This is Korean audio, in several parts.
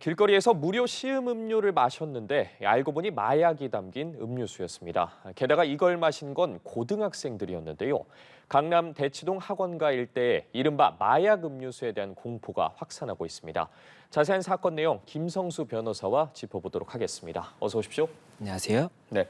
길거리에서 무료 시음 음료를 마셨는데 알고 보니 마약이 담긴 음료수였습니다. 게다가 이걸 마신 건 고등학생들이었는데요. 강남 대치동 학원가 일대에 이른바 마약 음료수에 대한 공포가 확산하고 있습니다. 자세한 사건 내용 김성수 변호사와 짚어보도록 하겠습니다. 어서 오십시오. 안녕하세요. 네.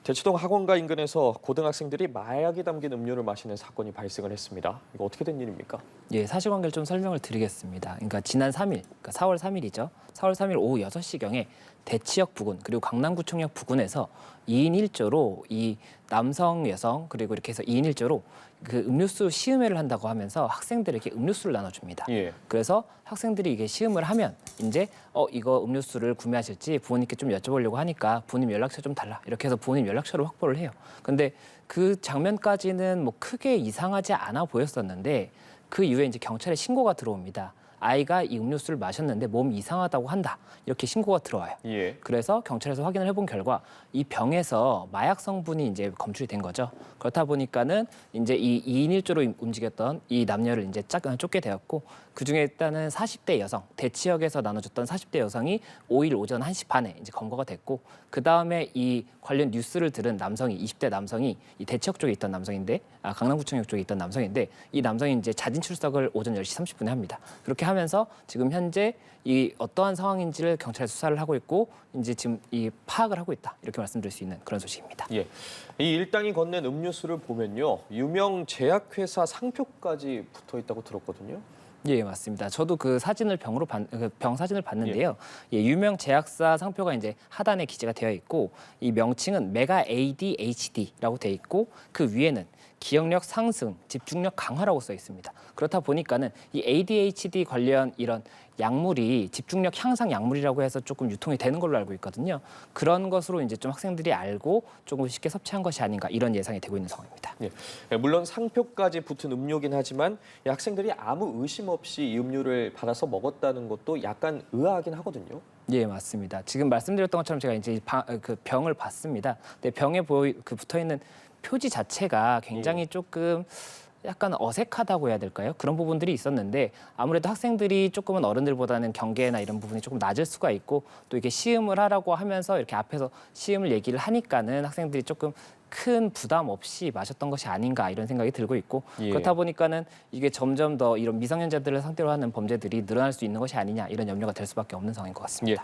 대치동 학원가 인근에서 고등학생들이 마약이 담긴 음료를 마시는 사건이 발생을 했습니다. 이거 어떻게 된 일입니까? 예, 사실관계를 좀 설명을 드리겠습니다. 그러니까 지난 3일, 그러니까 4월 3일이죠. 4월 3일 오후 6시경에 대치역 부근 그리고 강남구청역 부근에서 2인 1조로 이 남성, 여성 그리고 이렇게 해서 2인 1조로 그 음료수 시음회를 한다고 하면서 학생들에게 음료수를 나눠줍니다. 예. 그래서 학생들이 이게 시음을 하면 이제 이거 음료수를 구매하실지 부모님께 좀 여쭤보려고 하니까 부모님 연락처 좀 달라 이렇게 해서 부모님 연락처를 확보를 해요. 근데 그 장면까지는 뭐 크게 이상하지 않아 보였었는데 그 이후에 이제 경찰에 신고가 들어옵니다. 아이가 이 음료수를 마셨는데 몸이 이상하다고 한다. 이렇게 신고가 들어와요. 예. 그래서 경찰에서 확인을 해본 결과 이 병에서 마약 성분이 이제 검출이 된 거죠. 그렇다 보니까는 이제 이 2인 1조로 움직였던 이 남녀를 이제 쫓게 되었고 그중에 일단은 40대 여성, 대치역에서 나눠줬던 40대 여성이 5일 오전 1시 반에 이제 검거가 됐고 그 다음에 이 관련 뉴스를 들은 남성이 20대 남성이 이 대치역 쪽에 있던 남성인데 강남구청역 쪽에 있던 남성인데 이 남성이 이제 자진 출석을 오전 10시 30분에 합니다. 그렇게 하면서 지금 현재 이 어떠한 상황인지를 경찰에 수사를 하고 있고 이제 지금 이 파악을 하고 있다 이렇게 말씀드릴 수 있는 그런 소식입니다. 예, 이 일당이 건넨 음료수를 보면요, 유명 제약회사 상표까지 붙어 있다고 들었거든요. 예, 맞습니다. 저도 그 사진을 병 사진을 봤는데요. 예, 유명 제약사 상표가 이제 하단에 기재가 되어 있고 이 명칭은 메가 ADHD라고 되어 있고 그 위에는 기억력 상승, 집중력 강화라고 써 있습니다. 그렇다 보니까는 이 ADHD 관련 이런 약물이 집중력 향상 약물이라고 해서 조금 유통이 되는 걸로 알고 있거든요. 그런 것으로 이제 좀 학생들이 알고 조금 쉽게 섭취한 것이 아닌가 이런 예상이 되고 있는 상황입니다. 예, 물론 상표까지 붙은 음료긴 하지만 이 학생들이 아무 의심 없이 이 음료를 받아서 먹었다는 것도 약간 의아하긴 하거든요. 예, 맞습니다. 지금 말씀드렸던 것처럼 제가 이제 그 병을 봤습니다. 근데 병에 붙어 있는 표지 자체가 굉장히 조금 약간 어색하다고 해야 될까요? 그런 부분들이 있었는데 아무래도 학생들이 조금은 어른들보다는 경계나 이런 부분이 조금 낮을 수가 있고 또 이게 시음을 하라고 하면서 이렇게 앞에서 시음을 얘기를 하니까는 학생들이 조금 큰 부담 없이 마셨던 것이 아닌가 이런 생각이 들고 있고 그렇다 보니까는 이게 점점 더 이런 미성년자들을 상대로 하는 범죄들이 늘어날 수 있는 것이 아니냐 이런 염려가 될 수밖에 없는 상황인 것 같습니다.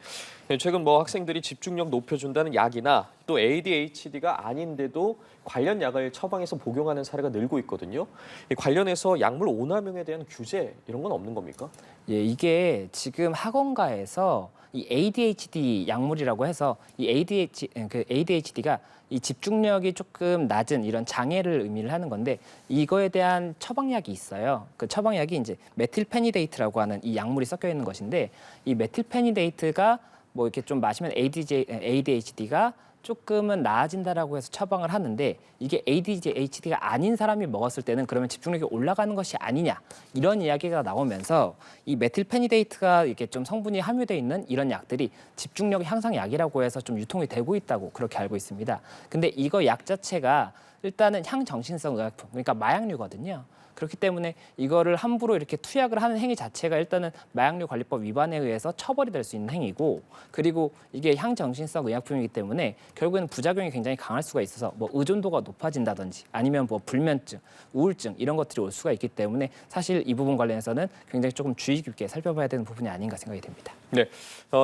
예, 최근 뭐 학생들이 집중력 높여준다는 약이나 또 ADHD가 아닌데도 관련 약을 처방해서 복용하는 사례가 늘고 있거든요. 이 관련해서 약물 오남용에 대한 규제 이런 건 없는 겁니까? 예, 이게 지금 학원가에서 이 ADHD 약물이라고 해서 이 ADHD가 이 집중력이 조금 낮은 이런 장애를 의미를 하는 건데 이거에 대한 처방약이 있어요. 그 처방약이 이제 메틸페니데이트라고 하는 이 약물이 섞여 있는 것인데 이 메틸페니데이트가 뭐 이렇게 좀 마시면 ADHD가 조금은 나아진다라고 해서 처방을 하는데 이게 ADHD가 아닌 사람이 먹었을 때는 그러면 집중력이 올라가는 것이 아니냐 이런 이야기가 나오면서 이 메틸페니데이트가 이렇게 좀 성분이 함유돼 있는 이런 약들이 집중력 향상 약이라고 해서 좀 유통이 되고 있다고 그렇게 알고 있습니다. 근데 이거 약 자체가 일단은 향정신성 의약품 그러니까 마약류거든요. 그렇기 때문에 이거를 함부로 이렇게 투약을 하는 행위 자체가 일단은 마약류 관리법 위반에 의해서 처벌이 될 수 있는 행위고 그리고 이게 향정신성 의약품이기 때문에 결국에는 부작용이 굉장히 강할 수가 있어서 뭐 의존도가 높아진다든지 아니면 뭐 불면증, 우울증 이런 것들이 올 수가 있기 때문에 사실 이 부분 관련해서는 굉장히 조금 주의 깊게 살펴봐야 되는 부분이 아닌가 생각이 됩니다. 네,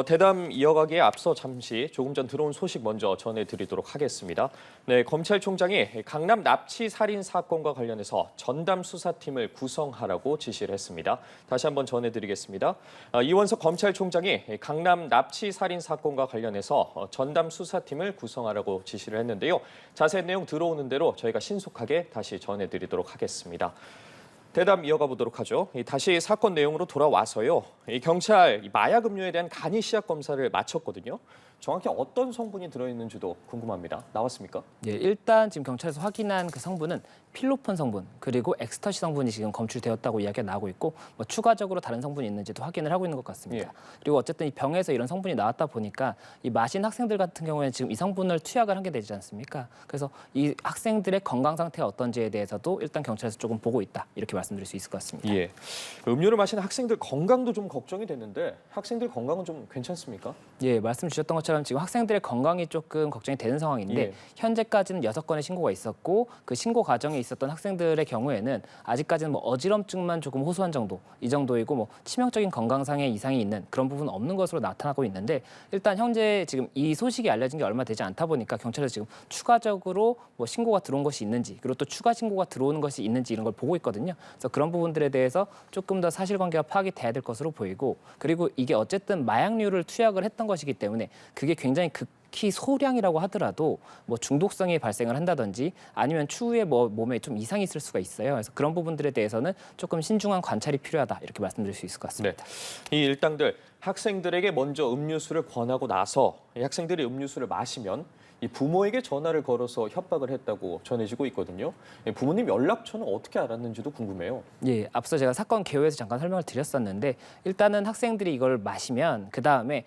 대담 이어가기에 앞서 잠시 조금 전 들어온 소식 먼저 전해드리도록 하겠습니다. 네, 검찰총장이 강남 납치 살인 사건과 관련해서 전담 수사팀을 구성하라고 지시를 했습니다. 다시 한번 전해드리겠습니다. 이원석 검찰총장이 강남 납치 살인 사건과 관련해서 전담 수사팀을 구성하라고 지시를 했는데요. 자세한 내용 들어오는 대로 저희가 신속하게 다시 전해드리도록 하겠습니다. 대담 이어가 보도록 하죠. 다시 사건 내용으로 돌아와서요. 경찰 마약 음료에 대한 간이 시약 검사를 마쳤거든요. 정확히 어떤 성분이 들어있는지도 궁금합니다. 나왔습니까? 예, 일단 지금 경찰에서 확인한 그 성분은 필로폰 성분 그리고 엑스터시 성분이 지금 검출되었다고 이야기가 나오고 있고 뭐 추가적으로 다른 성분이 있는지도 확인을 하고 있는 것 같습니다. 그리고 어쨌든 이 병에서 이런 성분이 나왔다 보니까 이 마신 학생들 같은 경우에는 지금 이 성분을 투약을 하게 되지 않습니까? 그래서 이 학생들의 건강 상태가 어떤지에 대해서도 일단 경찰에서 조금 보고 있다 이렇게 말씀드릴 수 있을 것 같습니다. 예. 음료를 마시는 학생들 건강도 좀 걱정이 됐는데 학생들 건강은 좀 괜찮습니까? 예, 말씀 주셨던 것처럼 지금 학생들의 건강이 조금 걱정이 되는 상황인데 예. 현재까지는 6건의 신고가 있었고 그 신고 과정에 있었던 학생들의 경우에는 아직까지는 뭐 어지럼증만 조금 호소한 정도, 이 정도이고 뭐 치명적인 건강상의 이상이 있는 그런 부분은 없는 것으로 나타나고 있는데 일단 현재 지금 이 소식이 알려진 게 얼마 되지 않다 보니까 경찰에서 지금 추가적으로 뭐 신고가 들어온 것이 있는지 그리고 또 추가 신고가 들어오는 것이 있는지 이런 걸 보고 있거든요. 그래서 그런 부분들에 대해서 조금 더 사실관계가 파악이 돼야 될 것으로 보이고 그리고 이게 어쨌든 마약류를 투약을 했던 것이기 때문에 그게 굉장히 극히 소량이라고 하더라도 뭐 중독성이 발생을 한다든지 아니면 추후에 뭐 몸에 좀 이상이 있을 수가 있어요. 그래서 그런 부분들에 대해서는 조금 신중한 관찰이 필요하다 이렇게 말씀드릴 수 있을 것 같습니다. 네. 이 일당들 학생들에게 먼저 음료수를 권하고 나서 이 학생들이 음료수를 마시면 이 부모에게 전화를 걸어서 협박을 했다고 전해지고 있거든요. 부모님 연락처는 어떻게 알았는지도 궁금해요. 예, 앞서 제가 사건 개요에서 잠깐 설명을 드렸었는데 일단은 학생들이 이걸 마시면 그 다음에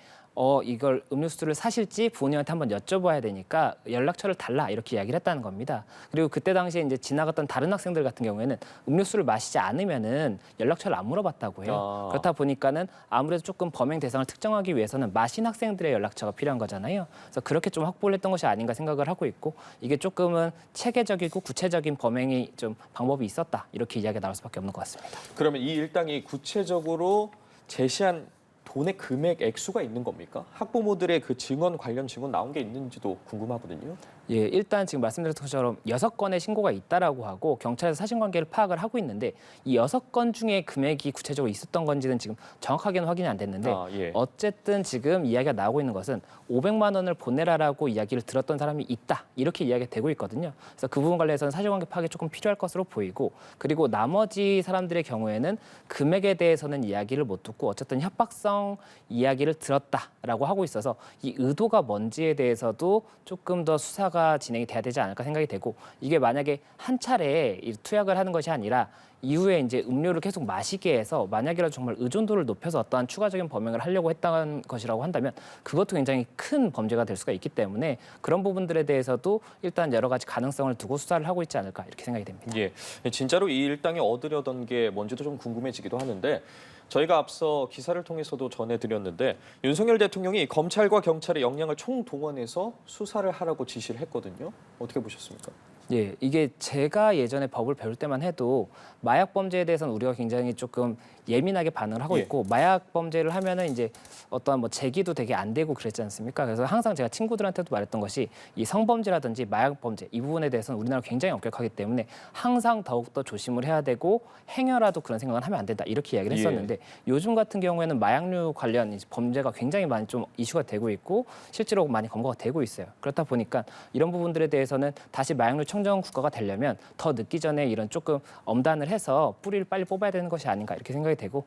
이걸 음료수를 사실지 부모님한테 한번 여쭤봐야 되니까 연락처를 달라 이렇게 이야기를 했다는 겁니다. 그리고 그때 당시에 이제 지나갔던 다른 학생들 같은 경우에는 음료수를 마시지 않으면은 연락처를 안 물어봤다고 해요. 그렇다 보니까는 아무래도 조금 범행 대상을 특정하기 위해서는 마신 학생들의 연락처가 필요한 거잖아요. 그래서 그렇게 좀 확보를 했던 것이 아닌가 생각을 하고 있고 이게 조금은 체계적이고 구체적인 범행이 좀 방법이 있었다 이렇게 이야기가 나올 수밖에 없는 것 같습니다. 그러면 이 일당이 구체적으로 제시한 돈의 금액 액수가 있는 겁니까? 학부모들의 그 증언 관련 증언 나온 게 있는지도 궁금하거든요. 예, 일단 지금 말씀드렸던 것처럼 6건의 신고가 있다라고 하고 경찰에서 사실관계를 파악을 하고 있는데 이 6건 중에 금액이 구체적으로 있었던 건지는 지금 정확하게는 확인이 안 됐는데 예. 어쨌든 지금 이야기가 나오고 있는 것은 500만 원을 보내라라고 이야기를 들었던 사람이 있다 이렇게 이야기가 되고 있거든요. 그래서 그 부분 관련해서는 사실관계 파악이 조금 필요할 것으로 보이고 그리고 나머지 사람들의 경우에는 금액에 대해서는 이야기를 못 듣고 어쨌든 협박성 이야기를 들었다라고 하고 있어서 이 의도가 뭔지에 대해서도 조금 더 수사가 진행이 돼야 되지 않을까 생각이 되고 이게 만약에 한 차례 이 투약을 하는 것이 아니라 이후에 이제 음료를 계속 마시게 해서 만약이라도 정말 의존도를 높여서 어떠한 추가적인 범행을 하려고 했던 것이라고 한다면 그것도 굉장히 큰 범죄가 될 수가 있기 때문에 그런 부분들에 대해서도 일단 여러 가지 가능성을 두고 수사를 하고 있지 않을까 이렇게 생각이 됩니다. 예, 진짜로 이 일당이 얻으려던 게 뭔지도 좀 궁금해지기도 하는데 저희가 앞서 기사를 통해서도 전해드렸는데 윤석열 대통령이 검찰과 경찰의 역량을 총동원해서 수사를 하라고 지시를 했거든요. 어떻게 보셨습니까? 예, 이게 제가 예전에 법을 배울 때만 해도 마약 범죄에 대해서는 우리가 굉장히 조금 예민하게 반응을 하고 있고 마약 범죄를 하면은 이제 어떠한 뭐 제기도 되게 안 되고 그랬지 않습니까? 그래서 항상 제가 친구들한테도 말했던 것이 이 성범죄라든지 마약 범죄 이 부분에 대해서는 우리나라 굉장히 엄격하기 때문에 항상 더욱더 조심을 해야 되고 행여라도 그런 생각은 하면 안 된다 이렇게 이야기를 했었는데 요즘 같은 경우에는 마약류 관련 이제 범죄가 굉장히 많이 좀 이슈가 되고 있고 실제로 많이 검거가 되고 있어요. 그렇다 보니까 이런 부분들에 대해서는 다시 마약류 청정 국가가 되려면 더 늦기 전에 이런 조금 엄단을 해서 뿌리를 빨리 뽑아야 되는 것이 아닌가 이렇게 생각이 되고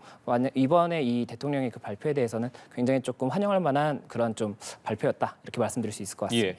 이번에 이 대통령의 그 발표에 대해서는 굉장히 조금 환영할 만한 그런 좀 발표였다 이렇게 말씀드릴 수 있을 것 같습니다. 예.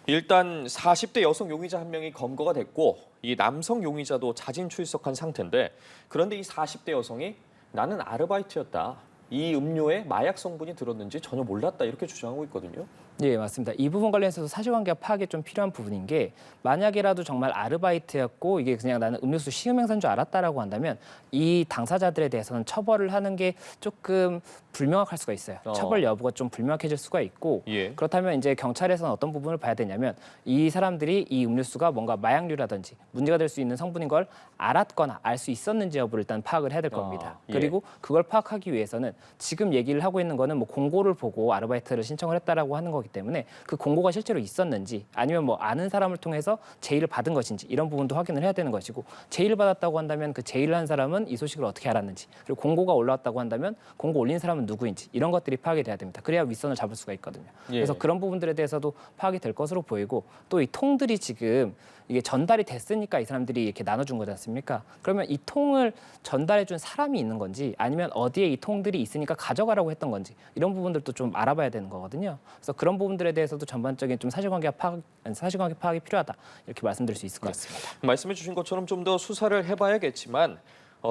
일단 40대 여성 용의자 한 명이 검거가 됐고 이 남성 용의자도 자진 출석한 상태인데 그런데 이 40대 여성이 나는 아르바이트였다. 이 음료에 마약 성분이 들었는지 전혀 몰랐다 이렇게 주장하고 있거든요. 예, 맞습니다. 이 부분 관련해서도 사실관계가 파악이 좀 필요한 부분인 게 만약이라도 정말 아르바이트였고 이게 그냥 나는 음료수 시음행사인 줄 알았다라고 한다면 이 당사자들에 대해서는 처벌을 하는 게 조금 불명확할 수가 있어요. 처벌 여부가 좀 불명확해질 수가 있고 그렇다면 이제 경찰에서는 어떤 부분을 봐야 되냐면 이 사람들이 이 음료수가 뭔가 마약류라든지 문제가 될 수 있는 성분인 걸 알았거나 알 수 있었는지 여부를 일단 파악을 해야 될 겁니다. 그리고 그걸 파악하기 위해서는 지금 얘기를 하고 있는 거는 뭐 공고를 보고 아르바이트를 신청을 했다라고 하는 거기 때문에 그 공고가 실제로 있었는지 아니면 뭐 아는 사람을 통해서 제의를 받은 것인지 이런 부분도 확인을 해야 되는 것이고 제의를 받았다고 한다면 그 제의를 한 사람은 이 소식을 어떻게 알았는지 그리고 공고가 올라왔다고 한다면 공고 올린 사람은 누구인지 이런 것들이 파악이 돼야 됩니다. 그래야 윗선을 잡을 수가 있거든요. 그래서 그런 부분들에 대해서도 파악이 될 것으로 보이고 또 이 통들이 지금 이게 전달이 됐으니까 이 사람들이 이렇게 나눠준 거지 않습니까? 그러면 이 통을 전달해준 사람이 있는 건지 아니면 어디에 이 통들이 있으니까 가져가라고 했던 건지 이런 부분들도 좀 알아봐야 되는 거거든요. 그래서 그런 부분들에 대해서도 전반적인 좀 사실관계 파악이 필요하다 이렇게 말씀드릴 수 있을 것 같습니다. 말씀해 주신 것처럼 좀 더 수사를 해봐야겠지만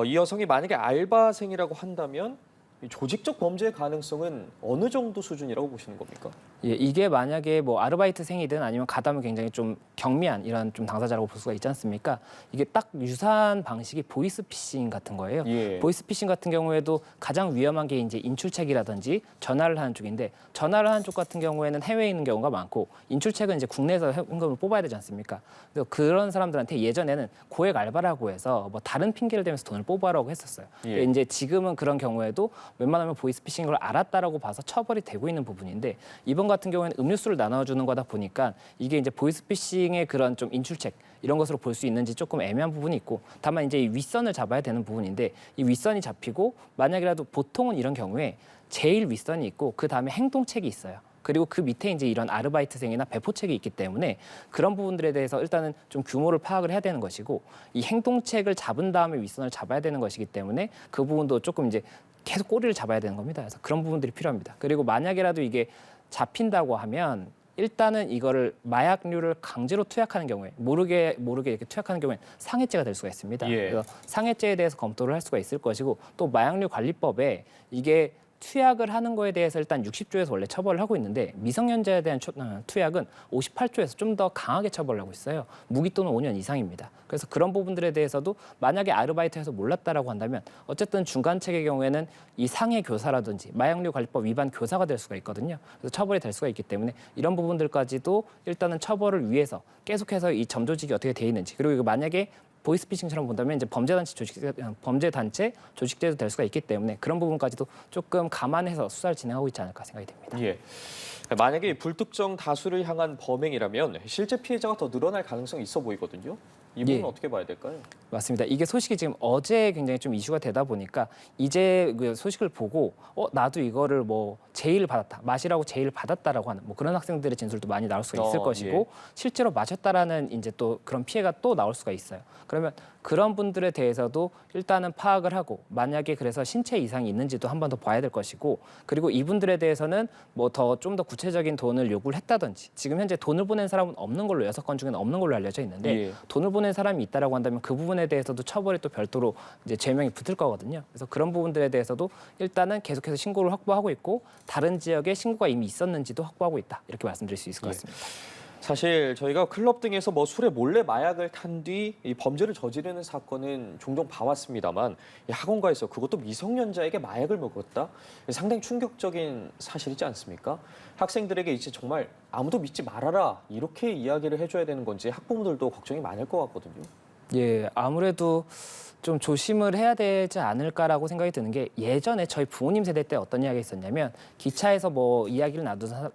이 여성이 만약에 알바생이라고 한다면 이 조직적 범죄의 가능성은 어느 정도 수준이라고 보시는 겁니까? 예, 이게 만약에 뭐 아르바이트생이든 아니면 가담은 굉장히 좀 경미한 이런 좀 당사자라고 볼 수가 있지 않습니까? 이게 딱 유사한 방식이 보이스피싱 같은 거예요. 예. 보이스피싱 같은 경우에도 가장 위험한 게 이제 인출책이라든지 전화를 하는 쪽인데 전화를 하는 쪽 같은 경우에는 해외에 있는 경우가 많고 인출책은 이제 국내에서 현금을 뽑아야 되지 않습니까? 그래서 그런 사람들한테 예전에는 고액 알바라고 해서 뭐 다른 핑계를 대면서 돈을 뽑아라고 했었어요. 예. 근데 이제 지금은 그런 경우에도 웬만하면 보이스피싱인 걸 알았다라고 봐서 처벌이 되고 있는 부분인데 이번 같은 경우에는 음료수를 나눠주는 거다 보니까 이게 이제 보이스피싱의 그런 좀 인출책 이런 것으로 볼 수 있는지 조금 애매한 부분이 있고 다만 이제 이 윗선을 잡아야 되는 부분인데 이 윗선이 잡히고 만약이라도 보통은 이런 경우에 제일 윗선이 있고 그 다음에 행동책이 있어요. 그리고 그 밑에 이제 이런 아르바이트생이나 배포책이 있기 때문에 그런 부분들에 대해서 일단은 좀 규모를 파악을 해야 되는 것이고 이 행동책을 잡은 다음에 윗선을 잡아야 되는 것이기 때문에 그 부분도 조금 이제 계속 꼬리를 잡아야 되는 겁니다. 그래서 그런 부분들이 필요합니다. 그리고 만약이라도 이게 잡힌다고 하면 일단은 이거를 마약류를 강제로 투약하는 경우에 모르게 이렇게 투약하는 경우에 상해죄가 될 수가 있습니다. 예. 그래서 상해죄에 대해서 검토를 할 수가 있을 것이고 또 마약류 관리법에 이게 투약을 하는 거에 대해서 일단 60조에서 원래 처벌을 하고 있는데 미성년자에 대한 투약은 58조에서 좀 더 강하게 처벌을 하고 있어요. 무기 또는 5년 이상입니다. 그래서 그런 부분들에 대해서도 만약에 아르바이트에서 몰랐다라고 한다면 어쨌든 중간책의 경우에는 이 상해 교사라든지 마약류 관리법 위반 교사가 될 수가 있거든요. 그래서 처벌이 될 수가 있기 때문에 이런 부분들까지도 일단은 처벌을 위해서 계속해서 이 점조직이 어떻게 돼 있는지 그리고 이거 만약에 보이스피싱처럼 본다면 이제 범죄단체 조직죄도 될 수가 있기 때문에 그런 부분까지도 조금 감안해서 수사를 진행하고 있지 않을까 생각이 됩니다. 예. 만약에 불특정 다수를 향한 범행이라면 실제 피해자가 더 늘어날 가능성이 있어 보이거든요. 이 부분은 예. 어떻게 봐야 될까요? 맞습니다. 이게 소식이 지금 어제 굉장히 좀 이슈가 되다 보니까 이제 그 소식을 보고 나도 이거를 뭐 제의를 받았다, 마시라고 제의를 받았다라고 하는 뭐 그런 학생들의 진술도 많이 나올 수가 있을 것이고 예. 실제로 마셨다라는 이제 또 그런 피해가 또 나올 수가 있어요. 그러면 그런 분들에 대해서도 일단은 파악을 하고 만약에 그래서 신체 이상이 있는지도 한 번 더 봐야 될 것이고 그리고 이분들에 대해서는 뭐 좀 더 구체적인 돈을 요구를 했다든지 지금 현재 돈을 보낸 사람은 없는 걸로 6건 중에는 없는 걸로 알려져 있는데 예. 돈을 보낸 사람이 있다라고 한다면 그 부분에 대해서도 처벌이 또 별도로 이제 죄명이 붙을 거거든요. 그래서 그런 부분들에 대해서도 일단은 계속해서 신고를 확보하고 있고 다른 지역에 신고가 이미 있었는지도 확보하고 있다. 이렇게 말씀드릴 수 있을 것 예. 같습니다. 사실 저희가 클럽 등에서 뭐 술에 몰래 마약을 탄 뒤 이 범죄를 저지르는 사건은 종종 봐왔습니다만 이 학원가에서 그것도 미성년자에게 마약을 먹었다? 상당히 충격적인 사실이지 않습니까? 학생들에게 이제 정말 아무도 믿지 말아라 이렇게 이야기를 해줘야 되는 건지 학부모들도 걱정이 많을 것 같거든요. 예, 아무래도 좀 조심을 해야 되지 않을까라고 생각이 드는 게 예전에 저희 부모님 세대 때 어떤 이야기가 있었냐면 기차에서 뭐 이야기를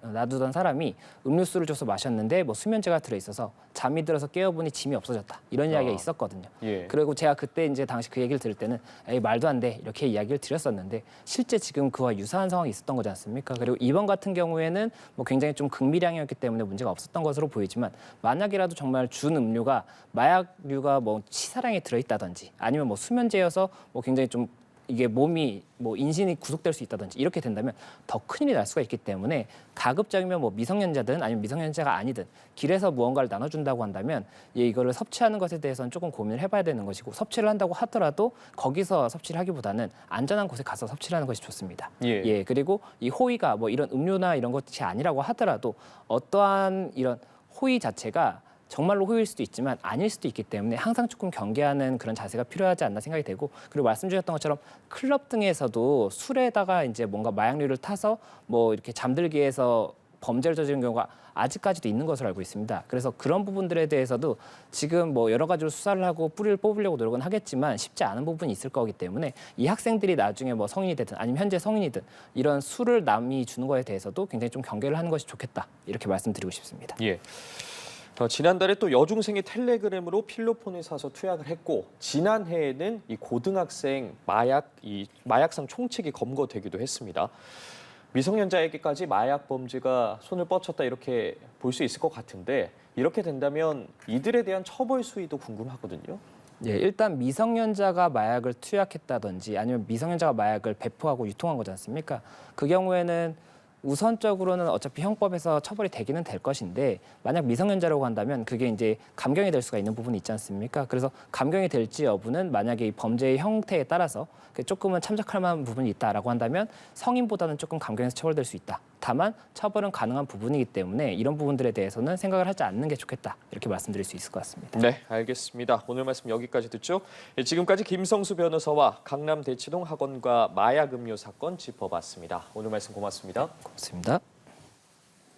놔두던 사람이 음료수를 줘서 마셨는데 뭐 수면제가 들어있어서 잠이 들어서 깨어보니 짐이 없어졌다 이런 이야기가 있었거든요. 예. 그리고 제가 그때 이제 당시 그 얘기를 들을 때는 에이 말도 안 돼 이렇게 이야기를 드렸었는데 실제 지금 그와 유사한 상황이 있었던 거지 않습니까? 그리고 이번 같은 경우에는 뭐 굉장히 좀 극미량이었기 때문에 문제가 없었던 것으로 보이지만 만약이라도 정말 준 음료가 마약류가 뭐 치사량이 들어있다든지 아니면 뭐 수면제여서 뭐 굉장히 좀 이게 몸이 뭐 인신이 구속될 수 있다든지 이렇게 된다면 더 큰일이 날 수가 있기 때문에 가급적이면 뭐 미성년자든 아니면 미성년자가 아니든 길에서 무언가를 나눠준다고 한다면 이거를 섭취하는 것에 대해서는 조금 고민을 해봐야 되는 것이고 섭취를 한다고 하더라도 거기서 섭취를 하기보다는 안전한 곳에 가서 섭취를 하는 것이 좋습니다. 예. 그리고 이 호의가 뭐 이런 음료나 이런 것이 아니라고 하더라도 어떠한 이런 호의 자체가 정말로 호의일 수도 있지만 아닐 수도 있기 때문에 항상 조금 경계하는 그런 자세가 필요하지 않나 생각이 되고 그리고 말씀 주셨던 것처럼 클럽 등에서도 술에다가 이제 뭔가 마약류를 타서 뭐 이렇게 잠들게 해서 범죄를 저지른 경우가 아직까지도 있는 것으로 알고 있습니다. 그래서 그런 부분들에 대해서도 지금 뭐 여러 가지로 수사를 하고 뿌리를 뽑으려고 노력은 하겠지만 쉽지 않은 부분이 있을 거기 때문에 이 학생들이 나중에 뭐 성인이 되든 아니면 현재 성인이든 이런 술을 남이 주는 거에 대해서도 굉장히 좀 경계를 하는 것이 좋겠다 이렇게 말씀드리고 싶습니다. 예. 지난달에 또 여중생이 텔레그램으로 필로폰을 사서 투약을 했고 지난해에는 이 고등학생 마약상 총칙이 검거되기도 했습니다. 미성년자에게까지 마약 범죄가 손을 뻗쳤다 이렇게 볼 수 있을 것 같은데 이렇게 된다면 이들에 대한 처벌 수위도 궁금하거든요. 예, 일단 미성년자가 마약을 투약했다든지 아니면 미성년자가 마약을 배포하고 유통한 거지 않습니까? 그 경우에는 우선적으로는 어차피 형법에서 처벌이 되기는 될 것인데 만약 미성년자라고 한다면 그게 이제 감경이 될 수가 있는 부분이 있지 않습니까? 그래서 감경이 될지 여부는 만약에 이 범죄의 형태에 따라서 조금은 참작할 만한 부분이 있다라고 한다면 성인보다는 조금 감경에서 처벌될 수 있다. 다만 처벌은 가능한 부분이기 때문에 이런 부분들에 대해서는 생각을 하지 않는 게 좋겠다. 이렇게 말씀드릴 수 있을 것 같습니다. 네, 알겠습니다. 오늘 말씀 여기까지 듣죠. 지금까지 김성수 변호사와 강남 대치동 학원과 마약 음료 사건 짚어봤습니다. 오늘 말씀 고맙습니다. 고맙습니다.